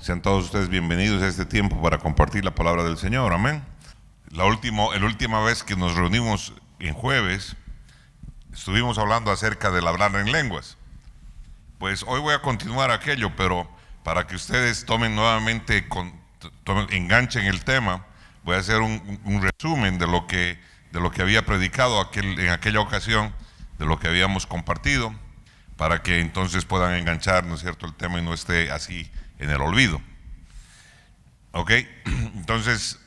Sean todos ustedes bienvenidos a este tiempo para compartir la palabra del Señor. Amén. La última vez que nos reunimos en jueves, estuvimos hablando acerca del hablar en lenguas. Pues hoy voy a continuar aquello, pero para que ustedes tomen nuevamente, enganchen el tema, voy a hacer un resumen de lo que había predicado en aquella ocasión, de lo que habíamos compartido, para que entonces puedan enganchar, ¿no es cierto?, el tema y no esté así en el olvido. Ok, entonces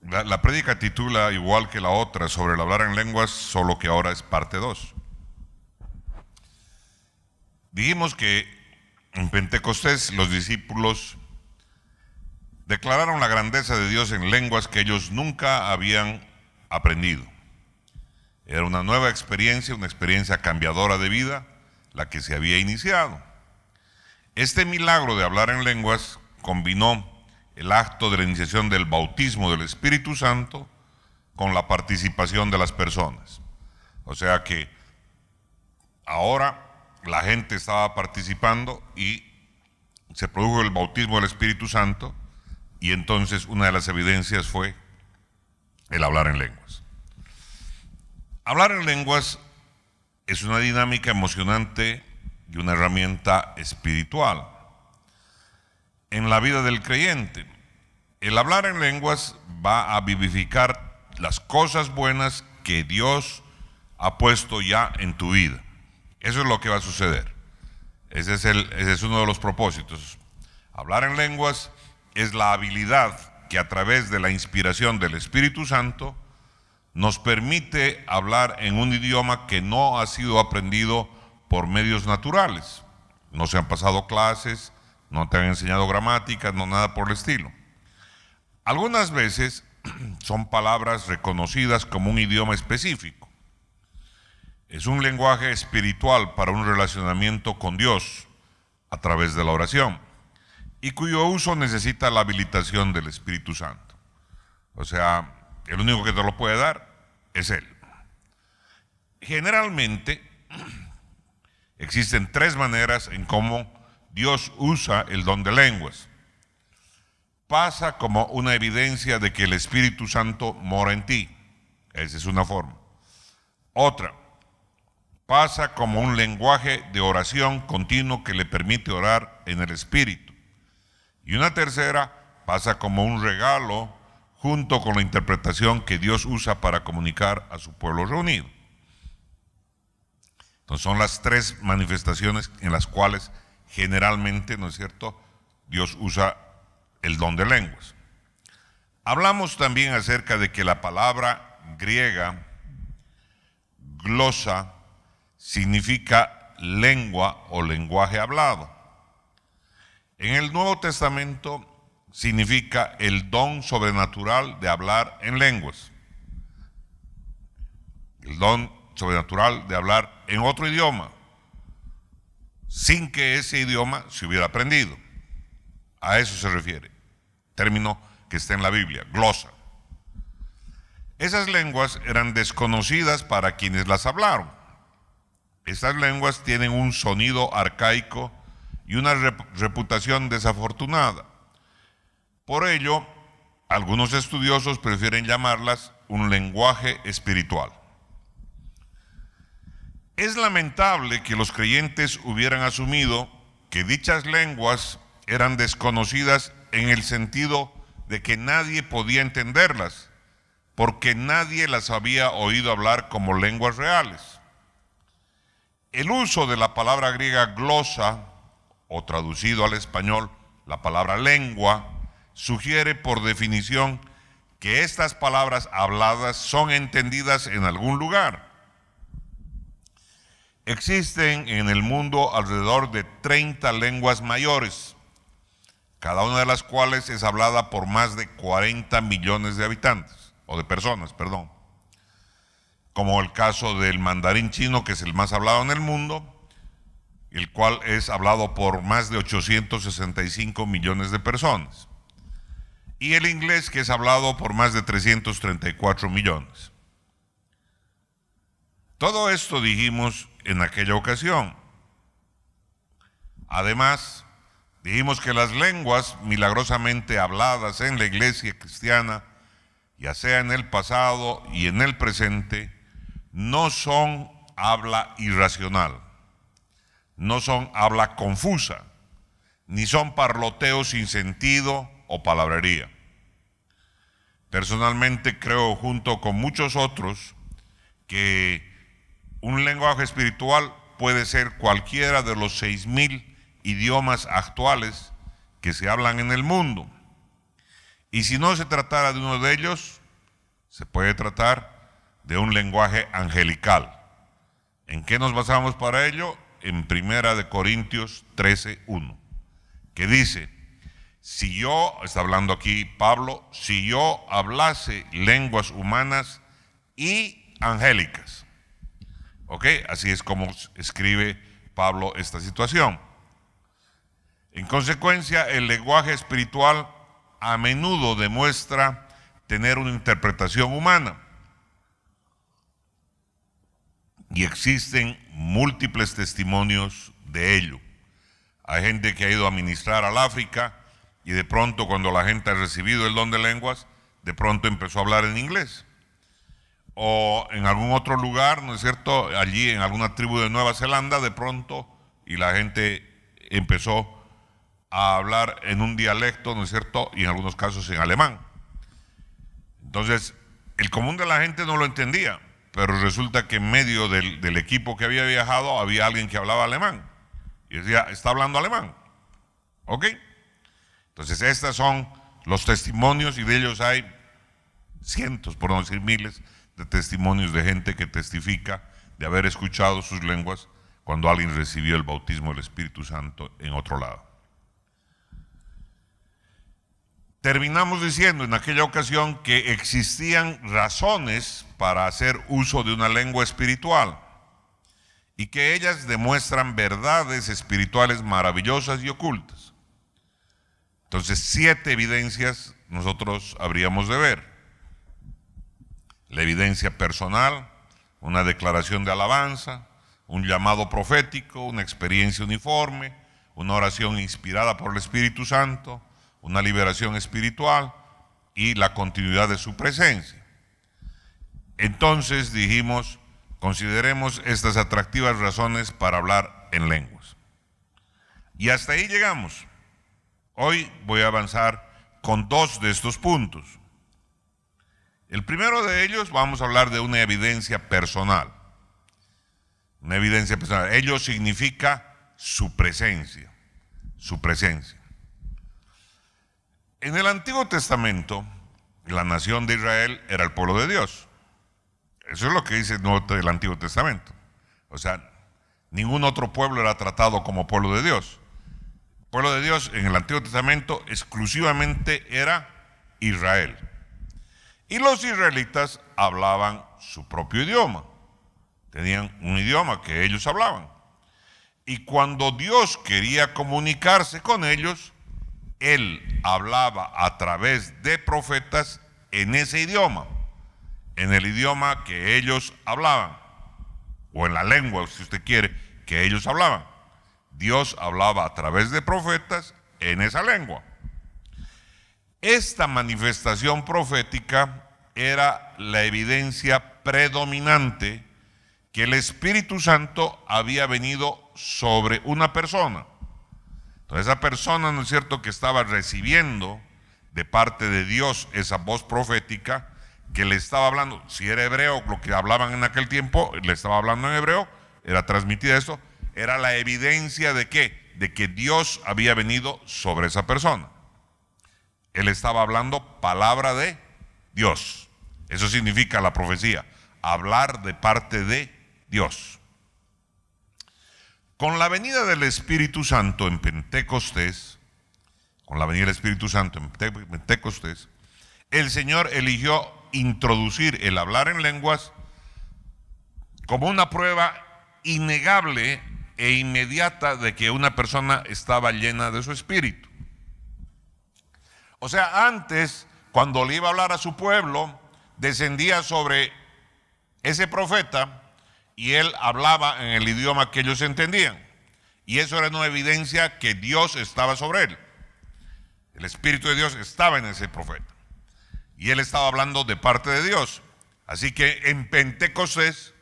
la prédica titula igual que la otra sobre el hablar en lenguas, solo que ahora es parte 2. Dijimos que en Pentecostés los discípulos declararon la grandeza de Dios en lenguas que ellos nunca habían aprendido. Era una nueva experiencia, una experiencia cambiadora de vida, la que se había iniciado. Este milagro de hablar en lenguas combinó el acto de la iniciación del bautismo del Espíritu Santo con la participación de las personas. O sea que ahora la gente estaba participando y se produjo el bautismo del Espíritu Santo, y entonces una de las evidencias fue el hablar en lenguas. Hablar en lenguas es una dinámica emocionante y una herramienta espiritual en la vida del creyente. El hablar en lenguas va a vivificar las cosas buenas que Dios ha puesto ya en tu vida. Eso es lo que va a suceder. Ese es uno de los propósitos. Hablar en lenguas es la habilidad que a través de la inspiración del Espíritu Santo nos permite hablar en un idioma que no ha sido aprendido por medios naturales. No se han pasado clases, no te han enseñado gramática, no nada por el estilo. Algunas veces son palabras reconocidas como un idioma específico. Es un lenguaje espiritual para un relacionamiento con Dios a través de la oración, y cuyo uso necesita la habilitación del Espíritu Santo. O sea, el único que te lo puede dar es Él. Generalmente existen 3 maneras en cómo Dios usa el don de lenguas. Pasa como una evidencia de que el Espíritu Santo mora en ti. Esa es una forma. Otra, pasa como un lenguaje de oración continuo que le permite orar en el Espíritu. Y una tercera, pasa como un regalo junto con la interpretación que Dios usa para comunicar a su pueblo reunido. Entonces son las 3 manifestaciones en las cuales generalmente, ¿no es cierto?, Dios usa el don de lenguas. Hablamos también acerca de que la palabra griega glosa significa lengua o lenguaje hablado. En el Nuevo Testamento significa el don sobrenatural de hablar en lenguas. El don sobrenatural de hablar en otro idioma, sin que ese idioma se hubiera aprendido. A eso se refiere, término que está en la Biblia, glosa. Esas lenguas eran desconocidas para quienes las hablaron. Estas lenguas tienen un sonido arcaico y una reputación desafortunada. Por ello, algunos estudiosos prefieren llamarlas un lenguaje espiritual. Es lamentable que los creyentes hubieran asumido que dichas lenguas eran desconocidas en el sentido de que nadie podía entenderlas, porque nadie las había oído hablar como lenguas reales. El uso de la palabra griega glosa, o traducido al español, la palabra lengua, sugiere por definición que estas palabras habladas son entendidas en algún lugar. Existen en el mundo alrededor de 30 lenguas mayores, cada una de las cuales es hablada por más de 40 millones de habitantes, o de personas, perdón. Como el caso del mandarín chino, que es el más hablado en el mundo, el cual es hablado por más de 865 millones de personas. Y el inglés, que es hablado por más de 334 millones. Todo esto dijimos en aquella ocasión. Además, Dijimos que las lenguas milagrosamente habladas en la iglesia cristiana, ya sea en el pasado y en el presente, no son habla irracional, no son habla confusa, ni son parloteos sin sentido o palabrería. Personalmente creo, junto con muchos otros, que un lenguaje espiritual puede ser cualquiera de los 6,000 idiomas actuales que se hablan en el mundo. Y si no se tratara de uno de ellos, se puede tratar de un lenguaje angelical. ¿En qué nos basamos para ello? En 1 Corintios 13:1, que dice: si yo, está hablando aquí Pablo, si yo hablase lenguas humanas y angélicas. ¿Ok? Así es como escribe Pablo esta situación. En consecuencia, el lenguaje espiritual a menudo demuestra tener una interpretación humana. Y existen múltiples testimonios de ello. Hay gente que ha ido a ministrar al África y de pronto, cuando la gente ha recibido el don de lenguas, de pronto empezó a hablar en inglés. O en algún otro lugar, ¿no es cierto?, allí en alguna tribu de Nueva Zelanda, de pronto, y la gente empezó a hablar en un dialecto, ¿no es cierto?, y en algunos casos en alemán. Entonces, el común de la gente no lo entendía, pero resulta que en medio del equipo que había viajado había alguien que hablaba alemán. Y decía, está hablando alemán. ¿Ok? Entonces, estos son los testimonios, y de ellos hay cientos, por no decir miles, de testimonios de gente que testifica de haber escuchado sus lenguas cuando alguien recibió el bautismo del Espíritu Santo en otro lado. Terminamos diciendo en aquella ocasión que existían razones para hacer uso de una lengua espiritual y que ellas demuestran verdades espirituales maravillosas y ocultas. Entonces, 7 evidencias nosotros habríamos de ver. La evidencia personal, una declaración de alabanza, un llamado profético, una experiencia uniforme, una oración inspirada por el Espíritu Santo, una liberación espiritual y la continuidad de su presencia. Entonces dijimos, consideremos estas atractivas razones para hablar en lenguas. Y hasta ahí llegamos. Hoy voy a avanzar con 2 de estos puntos. El primero de ellos, vamos a hablar de una evidencia personal. Una evidencia personal. Ello significa su presencia. Su presencia. En el Antiguo Testamento, la nación de Israel era el pueblo de Dios. Eso es lo que dice el Antiguo Testamento. O sea, ningún otro pueblo era tratado como pueblo de Dios. El pueblo de Dios en el Antiguo Testamento exclusivamente era Israel. Y los israelitas hablaban su propio idioma. Tenían un idioma que ellos hablaban. Y cuando Dios quería comunicarse con ellos, Él hablaba a través de profetas en ese idioma, en el idioma que ellos hablaban, o en la lengua, si usted quiere, que ellos hablaban. Dios hablaba a través de profetas en esa lengua. Esta manifestación profética era la evidencia predominante que el Espíritu Santo había venido sobre una persona. Entonces, esa persona, ¿no es cierto?, que estaba recibiendo de parte de Dios esa voz profética, que le estaba hablando, si era hebreo, lo que hablaban en aquel tiempo, le estaba hablando en hebreo, era transmitida esto, era la evidencia de ¿qué? De que Dios había venido sobre esa persona. Él estaba hablando palabra de Dios. Eso significa la profecía, hablar de parte de Dios. Con la venida del Espíritu Santo en Pentecostés, el Señor eligió introducir el hablar en lenguas como una prueba innegable e inmediata de que una persona estaba llena de su espíritu. O sea, antes, cuando le iba a hablar a su pueblo, descendía sobre ese profeta y él hablaba en el idioma que ellos entendían. Y eso era una evidencia que Dios estaba sobre él. El Espíritu de Dios estaba en ese profeta. Y él estaba hablando de parte de Dios. Así que en Pentecostés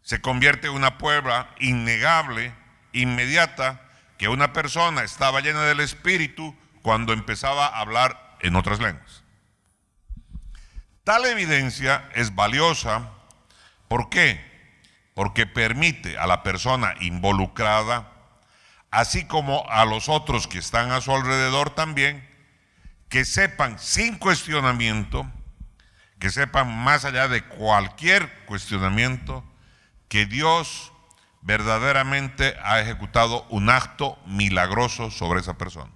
se convierte en una prueba innegable, inmediata, que una persona estaba llena del Espíritu cuando empezaba a hablar en otras lenguas. Tal evidencia es valiosa. ¿Por qué? Porque permite a la persona involucrada, así como a los otros que están a su alrededor también, que sepan sin cuestionamiento, que sepan más allá de cualquier cuestionamiento, que Dios verdaderamente ha ejecutado un acto milagroso sobre esa persona.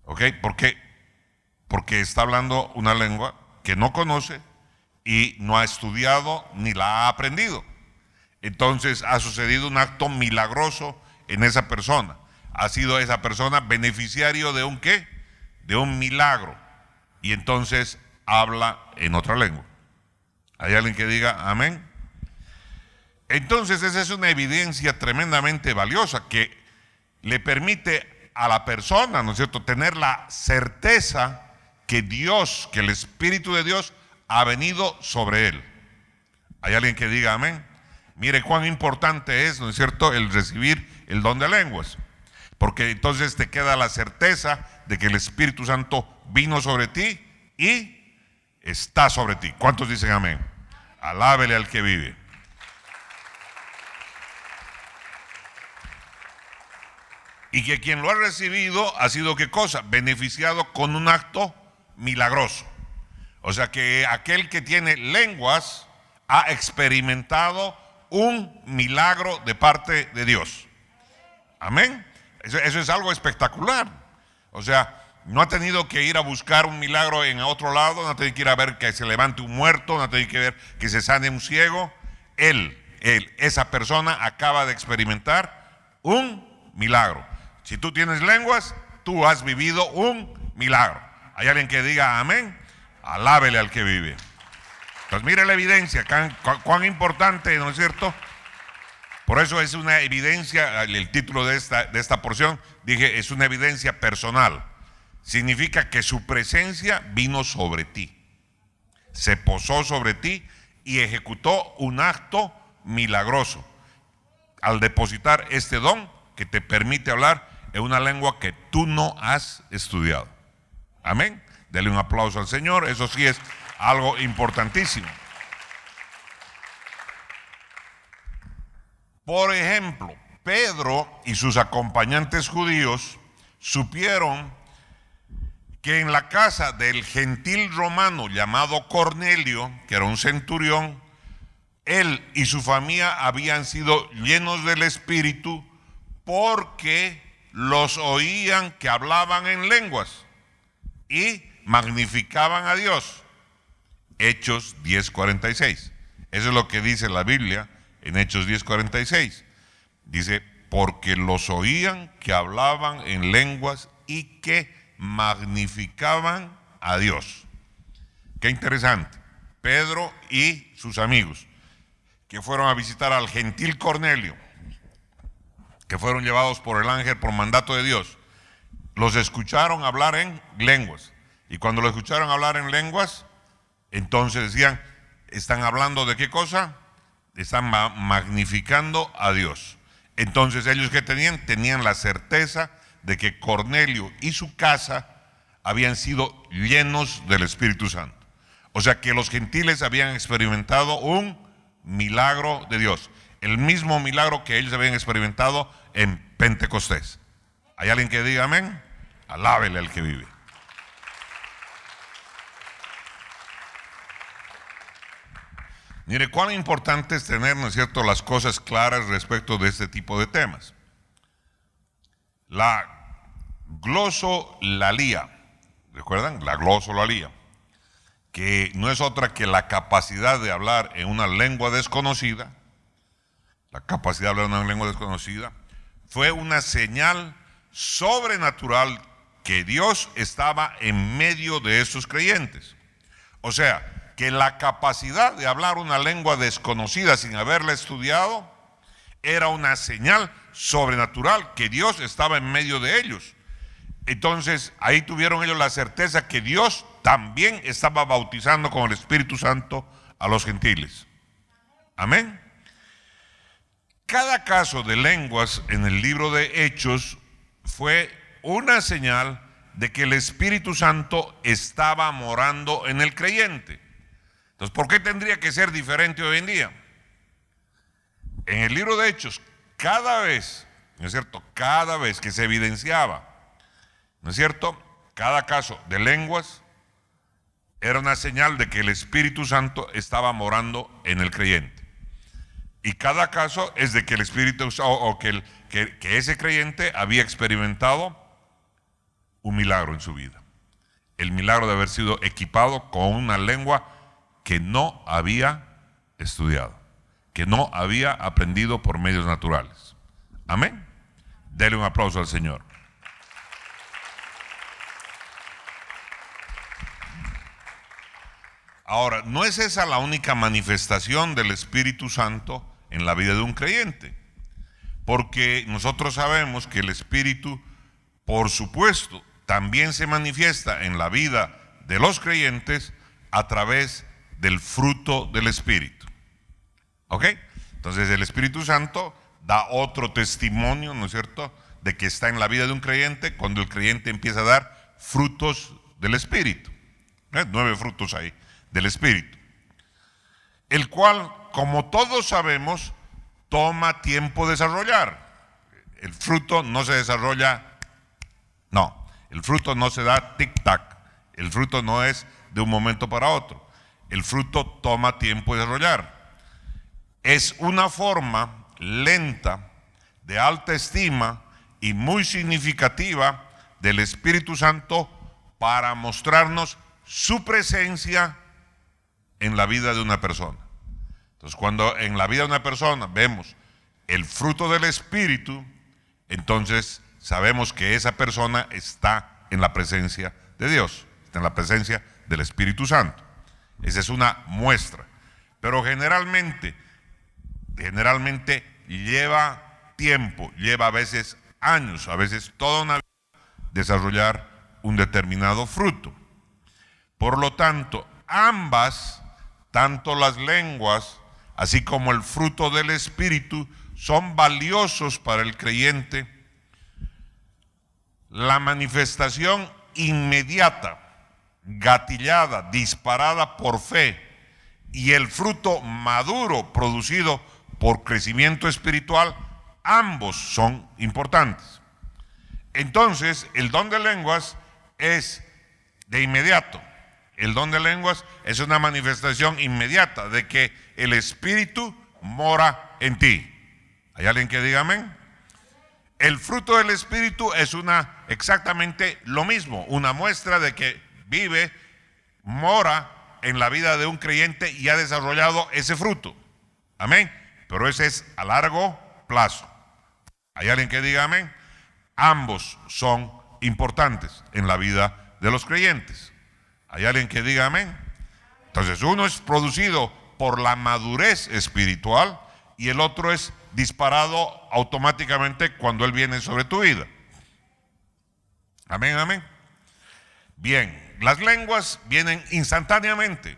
¿Ok? ¿Por qué? Porque está hablando una lengua que no conoce y no ha estudiado ni la ha aprendido. Entonces ha sucedido un acto milagroso en esa persona. Ha sido esa persona beneficiario de un ¿qué? De un milagro. Y entonces habla en otra lengua. ¿Hay alguien que diga amén? Entonces esa es una evidencia tremendamente valiosa que le permite a la persona, ¿no es cierto?, tener la certeza que Dios, que el Espíritu de Dios ha venido sobre él. ¿Hay alguien que diga amén? Mire cuán importante es, ¿no es cierto?, el recibir el don de lenguas. Porque entonces te queda la certeza de que el Espíritu Santo vino sobre ti y está sobre ti. ¿Cuántos dicen amén? Alábele al que vive. Y que quien lo ha recibido ha sido ¿qué cosa? Beneficiado con un acto milagroso. O sea que aquel que tiene lenguas ha experimentado un milagro de parte de Dios. Amén. Eso es algo espectacular. O sea, no ha tenido que ir a buscar un milagro en otro lado, no ha tenido que ir a ver que se levante un muerto, no ha tenido que ver que se sane un ciego. Esa persona acaba de experimentar un milagro. Si tú tienes lenguas, tú has vivido un milagro. ¿Hay alguien que diga amén? Alábele al que vive. Entonces mire la evidencia, cuán importante, ¿no es cierto? Por eso es una evidencia, el título de esta porción, dije, es una evidencia personal. Significa que su presencia vino sobre ti, se posó sobre ti y ejecutó un acto milagroso al depositar este don que te permite hablar en una lengua que tú no has estudiado. Amén. Dele un aplauso al Señor. Eso sí es algo importantísimo. Por ejemplo, Pedro y sus acompañantes judíos supieron que en la casa del gentil romano llamado Cornelio, que era un centurión, él y su familia habían sido llenos del Espíritu porque los oían que hablaban en lenguas y magnificaban a Dios. Hechos 10:46. Eso es lo que dice la Biblia en Hechos 10:46. Dice, porque los oían que hablaban en lenguas y que magnificaban a Dios. Qué interesante. Pedro y sus amigos que fueron a visitar al gentil Cornelio, que fueron llevados por el ángel por mandato de Dios, los escucharon hablar en lenguas. Y cuando lo escucharon hablar en lenguas, entonces decían, ¿están hablando de qué cosa? Están magnificando a Dios. Entonces ellos que tenían la certeza de que Cornelio y su casa habían sido llenos del Espíritu Santo. O sea que los gentiles habían experimentado un milagro de Dios, el mismo milagro que ellos habían experimentado en Pentecostés. ¿Hay alguien que diga amén? Alábele al que vive. Mire, cuán importante es tener, ¿no es cierto?, las cosas claras respecto de este tipo de temas. La glosolalia, ¿recuerdan? La glosolalia, que no es otra que la capacidad de hablar en una lengua desconocida. La capacidad de hablar en una lengua desconocida fue una señal sobrenatural que Dios estaba en medio de estos creyentes. O sea, que la capacidad de hablar una lengua desconocida sin haberla estudiado Era una señal sobrenatural que Dios estaba en medio de ellos. Entonces ahí tuvieron ellos la certeza que Dios también estaba bautizando con el Espíritu Santo a los gentiles. Amén. Cada caso de lenguas en el libro de Hechos fue una señal de que el Espíritu Santo estaba morando en el creyente. Entonces, ¿por qué tendría que ser diferente hoy en día? En el libro de Hechos, cada vez, ¿no es cierto?, cada vez que se evidenciaba, ¿no es cierto?, cada caso de lenguas, era una señal de que el Espíritu Santo estaba morando en el creyente. Y cada caso es de que el Espíritu, que ese creyente había experimentado un milagro en su vida. El milagro de haber sido equipado con una lengua que no había estudiado, que no había aprendido por medios naturales. Amén. Dele un aplauso al Señor. Ahora, no es esa la única manifestación del Espíritu Santo en la vida de un creyente, porque nosotros sabemos que el Espíritu, por supuesto, también se manifiesta en la vida de los creyentes a través del fruto del Espíritu. ¿Ok? Entonces el Espíritu Santo da otro testimonio, ¿no es cierto?, de que está en la vida de un creyente cuando el creyente empieza a dar frutos del Espíritu. 9 frutos ahí del Espíritu, el cual, como todos sabemos, toma tiempo desarrollar. El fruto no se desarrolla, no, el fruto no se da tic-tac, el fruto no es de un momento para otro, el fruto toma tiempo desarrollar. Es una forma lenta, de alta estima y muy significativa del Espíritu Santo para mostrarnos su presencia en la vida de una persona. Entonces, cuando en la vida de una persona vemos el fruto del Espíritu, entonces sabemos que esa persona está en la presencia de Dios, está en la presencia del Espíritu Santo. Esa es una muestra. Pero generalmente lleva tiempo, lleva a veces años, a veces toda una vida, desarrollar un determinado fruto. Por lo tanto, ambas, tanto las lenguas, así como el fruto del Espíritu, son valiosos para el creyente. La manifestación inmediata, gatillada, disparada por fe, y el fruto maduro producido por crecimiento espiritual, ambos son importantes. Entonces, el don de lenguas es de inmediato. El don de lenguas es una manifestación inmediata de que el Espíritu mora en ti. ¿Hay alguien que diga amén? El fruto del Espíritu es exactamente lo mismo, una muestra de que vive, mora en la vida de un creyente y ha desarrollado ese fruto. Amén. Pero ese es a largo plazo. ¿Hay alguien que diga amén? Ambos son importantes en la vida de los creyentes. ¿Hay alguien que diga amén? Entonces, uno es producido por la madurez espiritual y el otro es disparado automáticamente cuando Él viene sobre tu vida. Amén, amén. Bien, las lenguas vienen instantáneamente,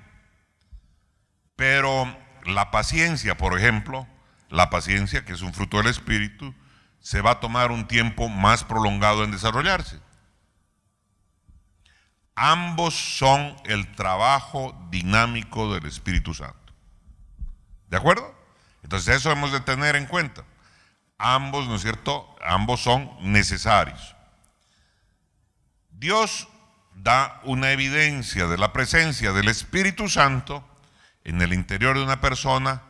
pero la paciencia, por ejemplo, la paciencia, que es un fruto del Espíritu, se va a tomar un tiempo más prolongado en desarrollarse. Ambos son el trabajo dinámico del Espíritu Santo. ¿De acuerdo? Entonces eso hemos de tener en cuenta. Ambos, ¿no es cierto? Ambos son necesarios. Dios da una evidencia de la presencia del Espíritu Santo en el interior de una persona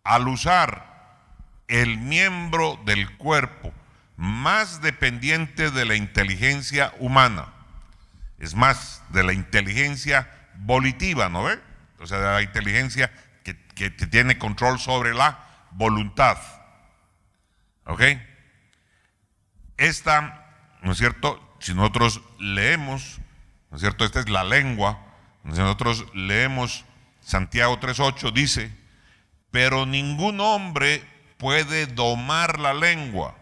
al usar el miembro del cuerpo más dependiente de la inteligencia humana. Es más, de la inteligencia volitiva, ¿no ve? O sea, de la inteligencia que tiene control sobre la voluntad. ¿Ok? Esta, ¿no es cierto? Si nosotros leemos, ¿no es cierto? Esta es la lengua. Si nosotros leemos Santiago 3:8, dice: pero ningún hombre puede domar la lengua,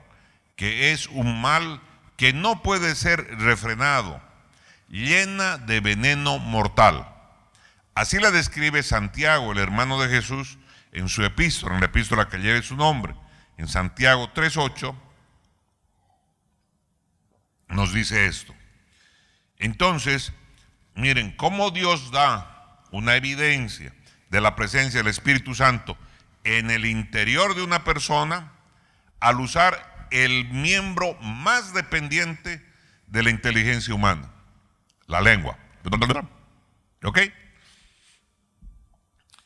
que es un mal que no puede ser refrenado, llena de veneno mortal. Así la describe Santiago, el hermano de Jesús, en su epístola, en la epístola que lleve su nombre. En Santiago 3:8 nos dice esto. Entonces, miren cómo Dios da una evidencia de la presencia del Espíritu Santo en el interior de una persona al usar el miembro más dependiente de la inteligencia humana, la lengua. ¿Ok?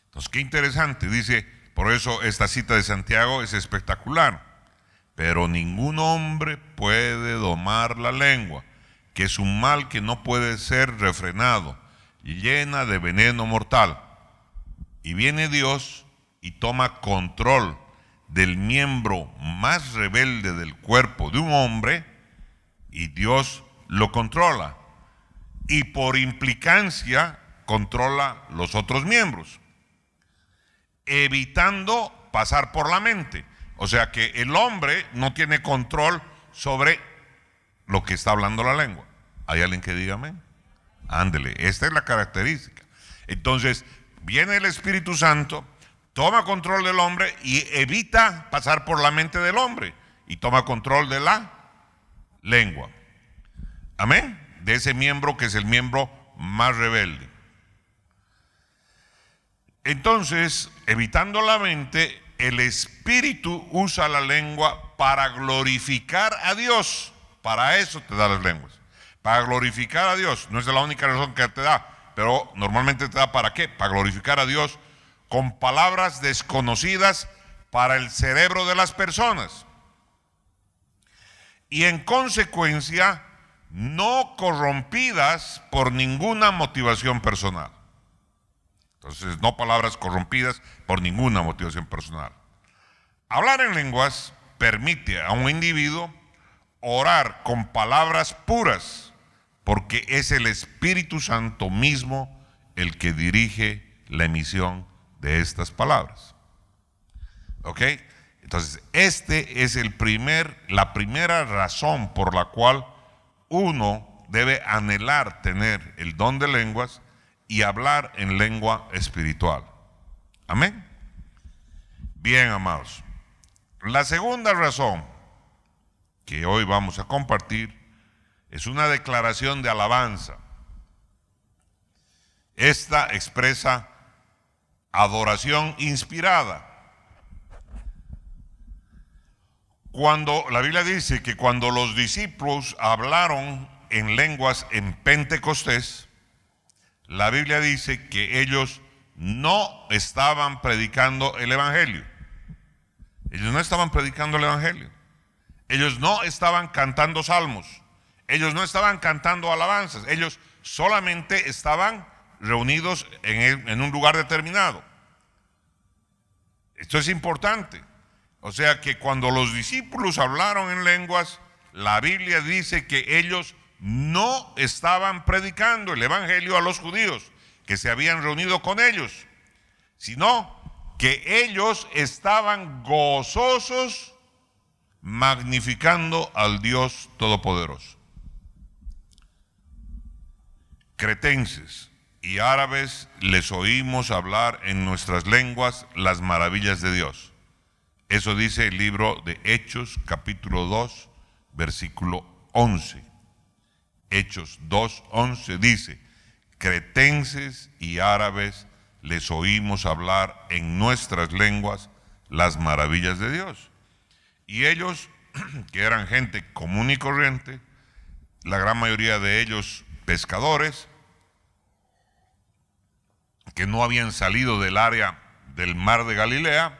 Entonces, qué interesante. Dice, por eso esta cita de Santiago es espectacular. Pero ningún hombre puede domar la lengua, que es un mal que no puede ser refrenado, llena de veneno mortal. Y viene Dios y toma control del miembro más rebelde del cuerpo de un hombre, y Dios lo controla. Y por implicancia controla los otros miembros, evitando pasar por la mente. O sea que el hombre no tiene control sobre lo que está hablando la lengua. ¿Hay alguien que diga amén? Ándele, esta es la característica. Entonces, viene el Espíritu Santo, toma control del hombre y evita pasar por la mente del hombre, y toma control de la lengua. Amén. De ese miembro que es el miembro más rebelde. Entonces, evitando la mente, el Espíritu usa la lengua para glorificar a Dios. Para eso te da las lenguas, para glorificar a Dios. No es la única razón que te da, pero normalmente te da ¿para qué? Para glorificar a Dios con palabras desconocidas para el cerebro de las personas, y en consecuencia no corrompidas por ninguna motivación personal. Entonces, no palabras corrompidas por ninguna motivación personal. Hablar en lenguas permite a un individuo orar con palabras puras, porque es el Espíritu Santo mismo el que dirige la emisión de estas palabras. ¿Ok? Entonces, este es la primera razón por la cual uno debe anhelar tener el don de lenguas y hablar en lengua espiritual. Amén. Bien, amados. La segunda razón que hoy vamos a compartir es una declaración de alabanza. Esta expresa adoración inspirada. Cuando la Biblia dice que cuando los discípulos hablaron en lenguas en Pentecostés, la Biblia dice que ellos no estaban predicando el Evangelio. Ellos no estaban predicando el Evangelio. Ellos no estaban cantando salmos. Ellos no estaban cantando alabanzas. Ellos solamente estaban reunidos en un lugar determinado. Esto es importante. O sea que cuando los discípulos hablaron en lenguas, la Biblia dice que ellos no estaban predicando el Evangelio a los judíos que se habían reunido con ellos, sino que ellos estaban gozosos magnificando al Dios Todopoderoso. Cretenses y árabes les oímos hablar en nuestras lenguas las maravillas de Dios. Eso dice el libro de Hechos, capítulo 2, versículo 11. Hechos 2:11 dice: cretenses y árabes les oímos hablar en nuestras lenguas las maravillas de Dios. Y ellos, que eran gente común y corriente, la gran mayoría de ellos pescadores, que no habían salido del área del mar de Galilea,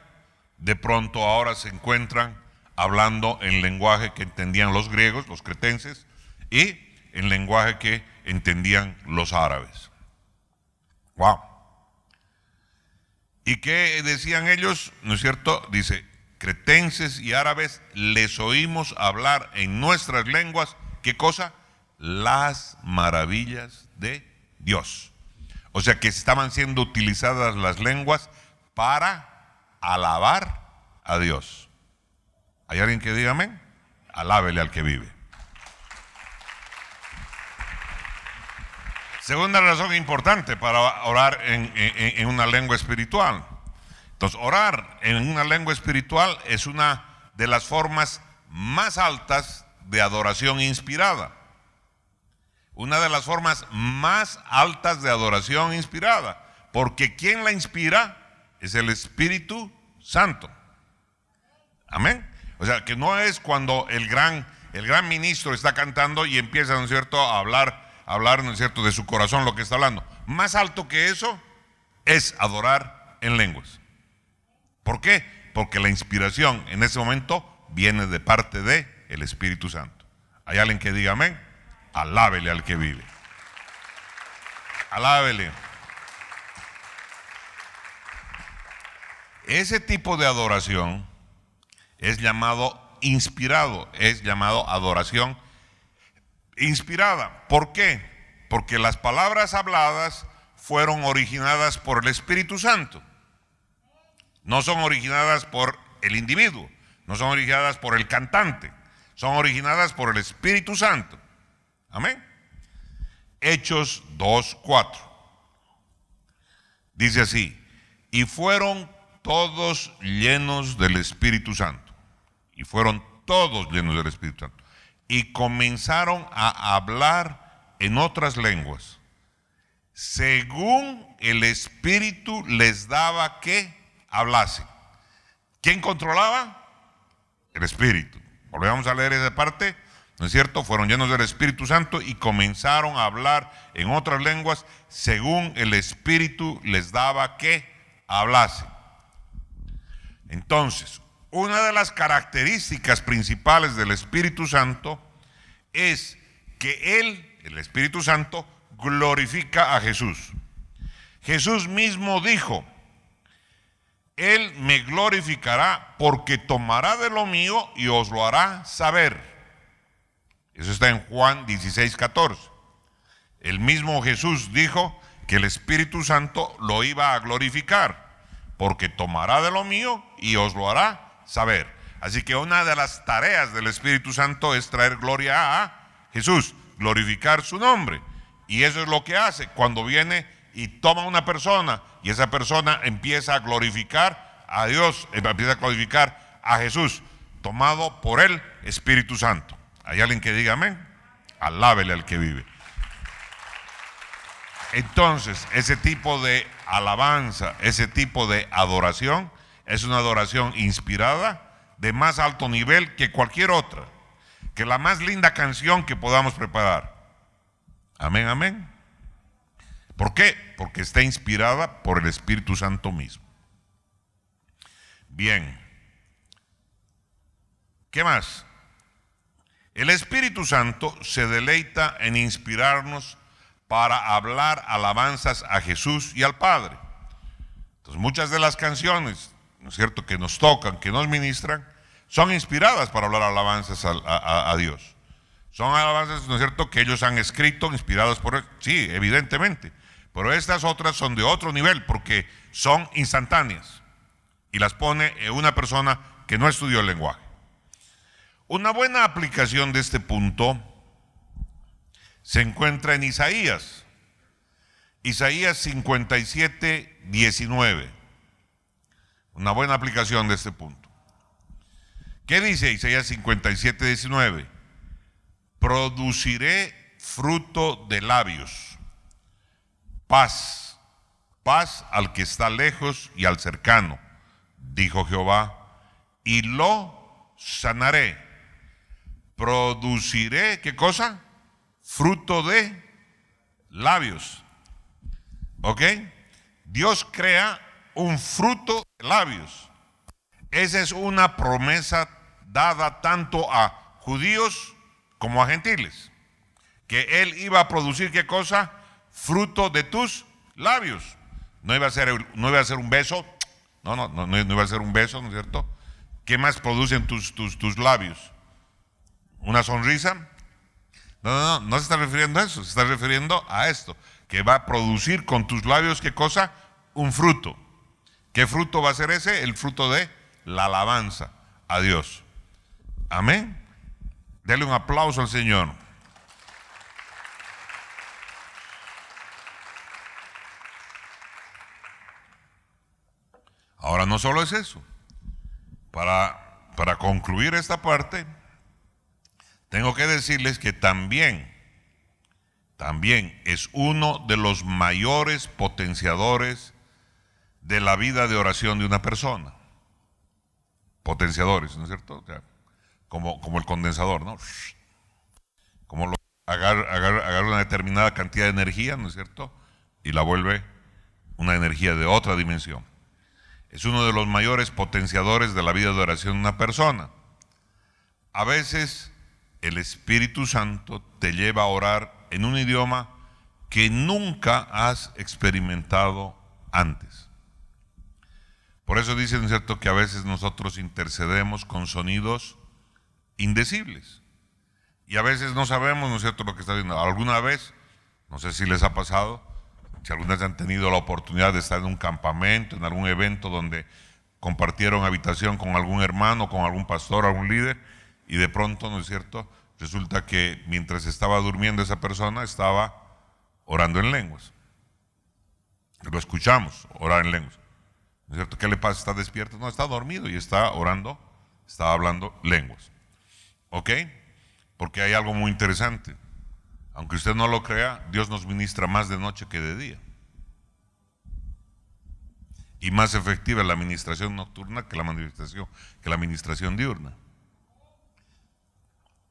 de pronto ahora se encuentran hablando en lenguaje que entendían los griegos, los cretenses, y en lenguaje que entendían los árabes. ¡Wow! ¿Y qué decían ellos? ¿No es cierto? Dice: cretenses y árabes les oímos hablar en nuestras lenguas, ¿qué cosa? Las maravillas de Dios. O sea que estaban siendo utilizadas las lenguas para alabar a Dios. ¿Hay alguien que diga amén? Alábele al que vive. Segunda razón importante para orar en una lengua espiritual. Entonces, orar en una lengua espiritual es una de las formas más altas de adoración inspirada. Una de las formas más altas de adoración inspirada. Porque quien la inspira es el Espíritu Santo. Amén. O sea, que no es cuando el gran ministro está cantando y empieza, ¿no es cierto?, a hablar, ¿no es cierto?, de su corazón lo que está hablando. Más alto que eso es adorar en lenguas. ¿Por qué? Porque la inspiración en ese momento viene de parte de el Espíritu Santo. ¿Hay alguien que diga amén? Alábele al que vive. Alábele. Ese tipo de adoración es llamado inspirado, es llamado adoración inspirada. ¿Por qué? Porque las palabras habladas fueron originadas por el Espíritu Santo. No son originadas por el individuo, no son originadas por el cantante, son originadas por el Espíritu Santo. Amén. Hechos 2:4. Dice así: y fueron todos llenos del Espíritu Santo. Y fueron todos llenos del Espíritu Santo. Y comenzaron a hablar en otras lenguas, según el Espíritu les daba que hablasen. ¿Quién controlaba? El Espíritu. Volvemos a leer esa parte, ¿no es cierto? Fueron llenos del Espíritu Santo y comenzaron a hablar en otras lenguas, según el Espíritu les daba que hablasen. Entonces, una de las características principales del Espíritu Santo es que Él, el Espíritu Santo, glorifica a Jesús. Jesús mismo dijo: Él me glorificará porque tomará de lo mío y os lo hará saber. Eso está en Juan 16:14. El mismo Jesús dijo que el Espíritu Santo lo iba a glorificar porque tomará de lo mío y os lo hará saber. Así que una de las tareas del Espíritu Santo es traer gloria a Jesús, glorificar su nombre. Y eso es lo que hace cuando viene y toma una persona y esa persona empieza a glorificar a Dios, empieza a glorificar a Jesús, tomado por el Espíritu Santo. ¿Hay alguien que diga amén? Alábele al que vive. Entonces, ese tipo de alabanza, ese tipo de adoración es una adoración inspirada de más alto nivel que cualquier otra, que la más linda canción que podamos preparar. Amén, amén. ¿Por qué? Porque está inspirada por el Espíritu Santo mismo. Bien. ¿Qué más? El Espíritu Santo se deleita en inspirarnos para hablar alabanzas a Jesús y al Padre. Entonces, muchas de las canciones, ¿no es cierto?, que nos tocan, que nos ministran, son inspiradas para hablar alabanzas a Dios. Son alabanzas, ¿no es cierto?, que ellos han escrito, inspiradas por él. Sí, evidentemente. Pero estas otras son de otro nivel porque son instantáneas y las pone una persona que no estudió el lenguaje. Una buena aplicación de este punto se encuentra en Isaías 57:19. Una buena aplicación de este punto. ¿Qué dice Isaías 57:19? Produciré fruto de labios, paz, paz al que está lejos y al cercano, dijo Jehová, y lo sanaré. Produciré, ¿qué cosa? Fruto de labios. ¿Ok? Dios crea un fruto de labios. Esa es una promesa dada tanto a judíos como a gentiles, que Él iba a producir, ¿qué cosa? Fruto de tus labios. No iba a ser un beso. No iba a ser un beso, ¿no es cierto? ¿Qué más producen tus labios? ¿Una sonrisa? No se está refiriendo a eso, se está refiriendo a esto, que va a producir con tus labios, ¿qué cosa? Un fruto. ¿Qué fruto va a ser ese? El fruto de la alabanza a Dios. Amén. Dele un aplauso al Señor. Ahora, no solo es eso. Para concluir esta parte, tengo que decirles que también es uno de los mayores potenciadores de la vida de oración de una persona. Potenciadores, ¿no es cierto? O sea, como el condensador, ¿no? Como agarra una determinada cantidad de energía, ¿no es cierto? Y la vuelve una energía de otra dimensión. Es uno de los mayores potenciadores de la vida de oración de una persona. A veces el Espíritu Santo te lleva a orar en un idioma que nunca has experimentado antes. Por eso dicen, ¿no es cierto?, que a veces nosotros intercedemos con sonidos indecibles. Y a veces no sabemos, ¿no es cierto?, lo que está diciendo. Alguna vez, no sé si les ha pasado, si algunas han tenido la oportunidad de estar en un campamento, en algún evento donde compartieron habitación con algún hermano, con algún pastor, algún líder, y de pronto, ¿no es cierto?, resulta que mientras estaba durmiendo esa persona estaba orando en lenguas. Lo escuchamos, orar en lenguas. ¿No es cierto? ¿Qué le pasa? ¿Está despierto? No, está dormido y está orando, está hablando lenguas. ¿Ok? Porque hay algo muy interesante. Aunque usted no lo crea, Dios nos ministra más de noche que de día. Y más efectiva es la administración nocturna que la administración diurna.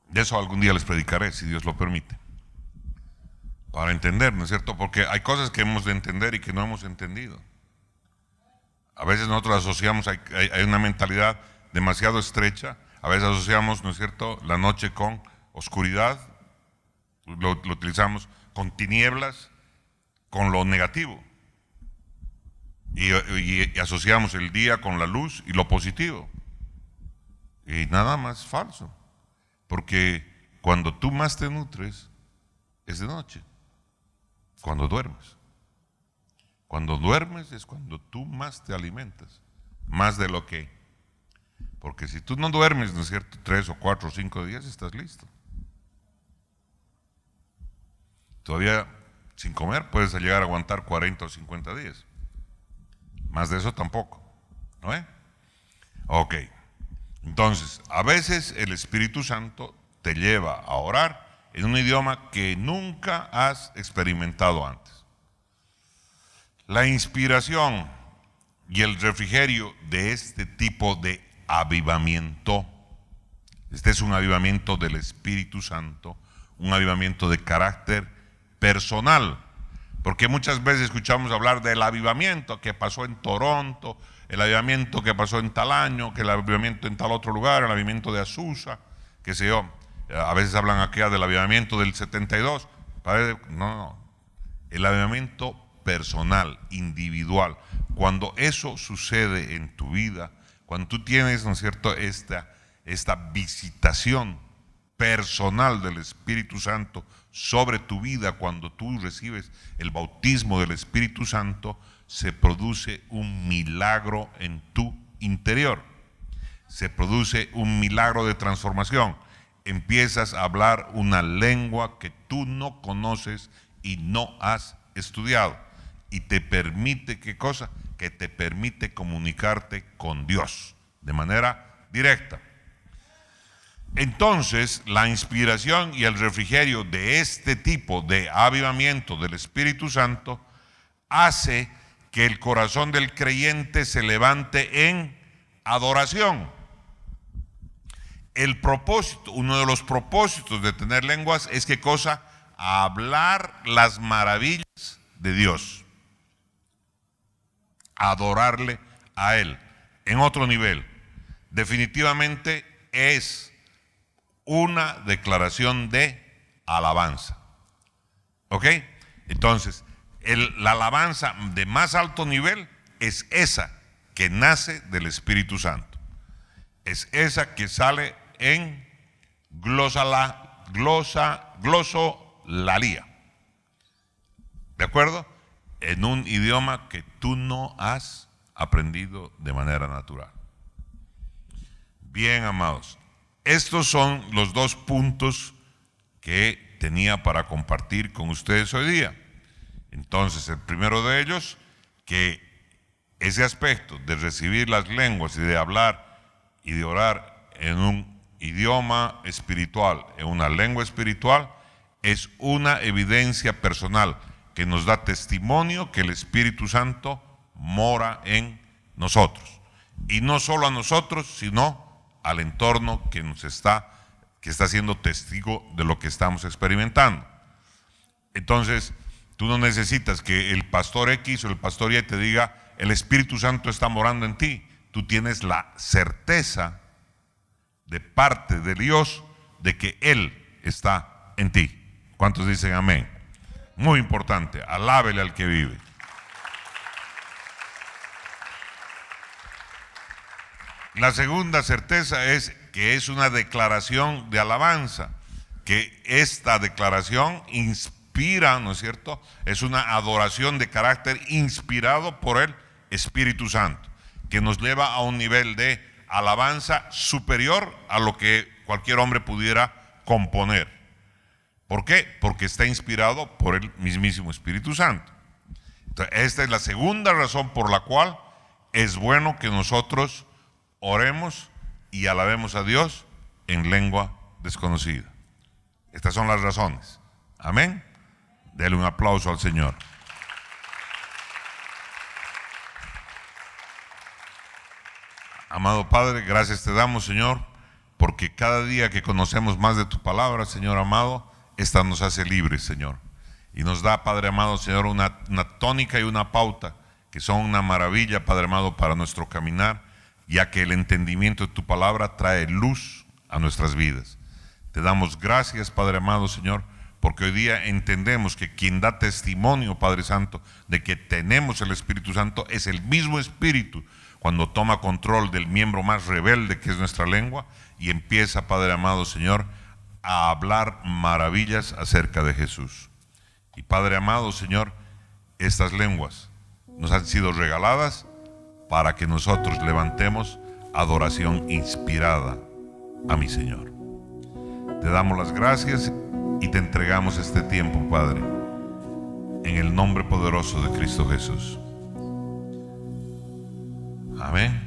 De eso algún día les predicaré, si Dios lo permite. Para entender, ¿no es cierto? Porque hay cosas que hemos de entender y que no hemos entendido. A veces nosotros asociamos, hay una mentalidad demasiado estrecha. A veces asociamos, ¿no es cierto?, la noche con oscuridad. Lo utilizamos con tinieblas, con lo negativo. Y asociamos el día con la luz y lo positivo. Y nada más falso. Porque cuando tú más te nutres, es de noche. Cuando duermes. Cuando duermes es cuando tú más te alimentas. Más de lo que. Porque si tú no duermes, ¿no es cierto?, 3 o 4 o 5 días, estás listo. Todavía sin comer puedes llegar a aguantar 40 o 50 días. Más de eso tampoco. ¿No es? Ok. Entonces, a veces el Espíritu Santo te lleva a orar en un idioma que nunca has experimentado antes. La inspiración y el refrigerio de este tipo de avivamiento, este es un avivamiento del Espíritu Santo, un avivamiento de carácter personal, porque muchas veces escuchamos hablar del avivamiento que pasó en Toronto, el avivamiento que pasó en tal año, que el avivamiento en tal otro lugar, el avivamiento de Azusa, qué sé yo. A veces hablan aquí del avivamiento del 72. No. El avivamiento personal, individual. Cuando eso sucede en tu vida, cuando tú tienes, ¿no es cierto?, esta visitación personal del Espíritu Santo sobre tu vida, cuando tú recibes el bautismo del Espíritu Santo, se produce un milagro en tu interior. Se produce un milagro de transformación. Empiezas a hablar una lengua que tú no conoces y no has estudiado. Y te permite, ¿qué cosa? Que te permite comunicarte con Dios de manera directa. Entonces, la inspiración y el refrigerio de este tipo de avivamiento del Espíritu Santo hace que el corazón del creyente se levante en adoración. El propósito, uno de los propósitos de tener lenguas es ¿qué cosa? Hablar las maravillas de Dios. Adorarle a Él en otro nivel. Definitivamente es una declaración de alabanza. ¿Ok? Entonces, la alabanza de más alto nivel es esa que nace del Espíritu Santo. Es esa que sale en glosolalia. ¿De acuerdo? En un idioma que tú no has aprendido de manera natural. Bien, amados, estos son los dos puntos que tenía para compartir con ustedes hoy día. Entonces, el primero de ellos, que ese aspecto de recibir las lenguas y de hablar y de orar en un idioma espiritual, en una lengua espiritual, es una evidencia personal que nos da testimonio que el Espíritu Santo mora en nosotros. Y no solo a nosotros, sino al entorno que está siendo testigo de lo que estamos experimentando. Entonces, tú no necesitas que el pastor X o el pastor Y te diga, el Espíritu Santo está morando en ti. Tú tienes la certeza de parte de Dios de que Él está en ti. ¿Cuántos dicen amén? Muy importante, alábele al que vive. La segunda certeza es que es una declaración de alabanza, que esta declaración inspira, ¿no es cierto? Es una adoración de carácter inspirado por el Espíritu Santo, que nos lleva a un nivel de alabanza superior a lo que cualquier hombre pudiera componer. ¿Por qué? Porque está inspirado por el mismísimo Espíritu Santo. Entonces, esta es la segunda razón por la cual es bueno que nosotros oremos y alabemos a Dios en lengua desconocida. Estas son las razones. Amén. Dele un aplauso al Señor. Amado Padre, gracias te damos, Señor, porque cada día que conocemos más de tu palabra, Señor amado, esta nos hace libres, Señor. Y nos da, Padre amado, Señor, una tónica y una pauta que son una maravilla, Padre amado, para nuestro caminar, ya que el entendimiento de tu palabra trae luz a nuestras vidas. Te damos gracias, Padre amado, Señor, porque hoy día entendemos que quien da testimonio, Padre Santo, de que tenemos el Espíritu Santo, es el mismo Espíritu cuando toma control del miembro más rebelde que es nuestra lengua y empieza, Padre amado, Señor, a hablar maravillas acerca de Jesús. Y Padre amado, Señor, estas lenguas nos han sido regaladas para que nosotros levantemos adoración inspirada a mi Señor. Te damos las gracias y te entregamos este tiempo, Padre, en el nombre poderoso de Cristo Jesús. Amén.